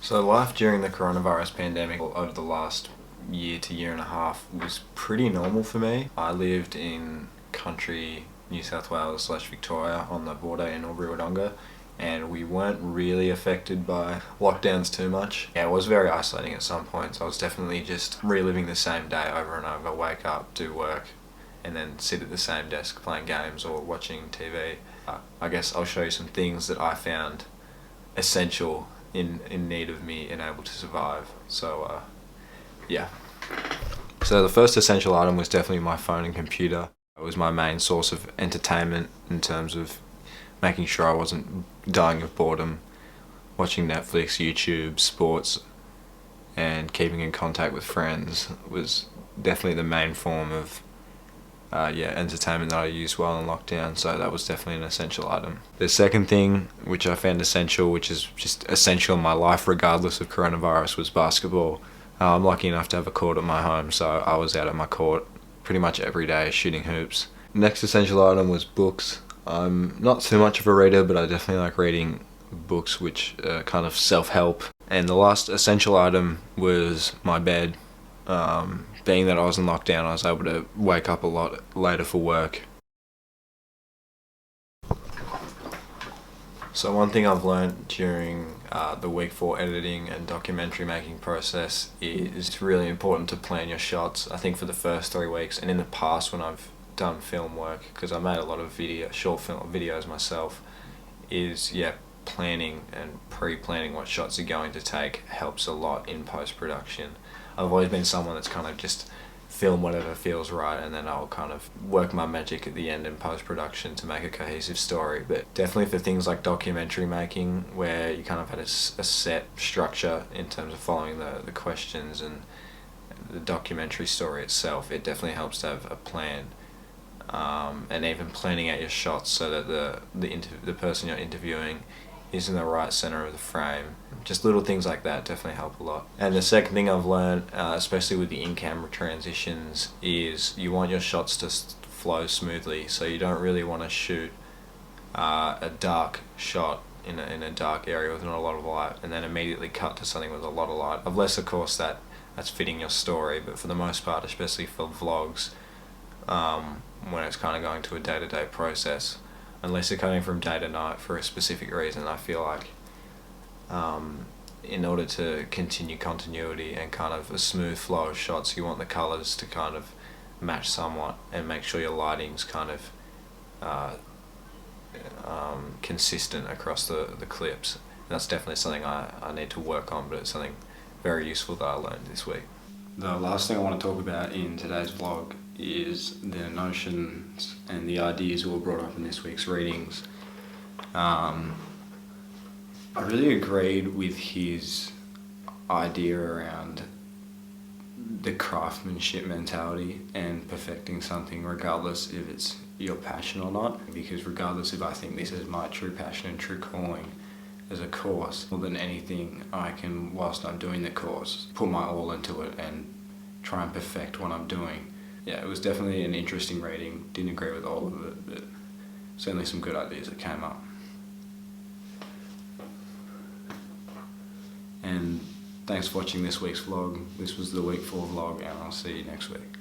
So life during the coronavirus pandemic over the last year to year and a half was pretty normal for me. I lived in country New South Wales / Victoria on the border in Albury-Wodonga, and we weren't really affected by lockdowns too much. Yeah, it was very isolating at some points. I was definitely just reliving the same day over and over, wake up, do work, and then sit at the same desk playing games or watching TV. I guess I'll show you some things that I found essential in need of me and able to survive. So yeah. So the first essential item was definitely my phone and computer. It was my main source of entertainment in terms of making sure I wasn't dying of boredom, watching Netflix, YouTube, sports, and keeping in contact with friends was definitely the main form of entertainment that I used while in lockdown, so that was definitely an essential item. The second thing which I found essential, which is just essential in my life regardless of coronavirus, was basketball. I'm lucky enough to have a court at my home, so I was out at my court pretty much every day shooting hoops. Next essential item was books. I'm not too much of a reader, but I definitely like reading books which are kind of self-help. And the last essential item was my bed. Being that I was in lockdown, I was able to wake up a lot later for work. So one thing I've learned during the week 4 editing and documentary making process is it's really important to plan your shots. I think for the first 3 weeks, and in the past when I've done film work, because I made a lot of short film videos myself, is planning and pre-planning what shots you're going to take helps a lot in post-production. I've always been someone that's kind of just film whatever feels right, and then I'll kind of work my magic at the end in post-production to make a cohesive story. But definitely for things like documentary making, where you kind of had a set structure in terms of following the questions and the documentary story itself, it definitely helps to have a plan, and even planning out your shots so that the person you're interviewing is in the right center of the frame. Just little things like that definitely help a lot. And the second thing I've learned, especially with the in-camera transitions, is you want your shots to flow smoothly. So you don't really want to shoot a dark shot in a dark area with not a lot of light and then immediately cut to something with a lot of light. Unless of course that's fitting your story, but for the most part, especially for vlogs, when it's kind of going to a day-to-day process, unless you're coming from day to night for a specific reason, I feel like in order to continue continuity and kind of a smooth flow of shots, you want the colours to kind of match somewhat and make sure your lighting's kind of consistent across the clips. And that's definitely something I need to work on, but it's something very useful that I learned this week. The last thing I want to talk about in today's vlog is the notions and the ideas that were brought up in this week's readings. I really agreed with his idea around the craftsmanship mentality and perfecting something regardless if it's your passion or not, because regardless if I think this is my true passion and true calling as a course, more than anything I can, whilst I'm doing the course, put my all into it and try and perfect what I'm doing. Yeah, it was definitely an interesting reading. Didn't agree with all of it, but certainly some good ideas that came up. And thanks for watching this week's vlog. This was the week 4 vlog, and I'll see you next week.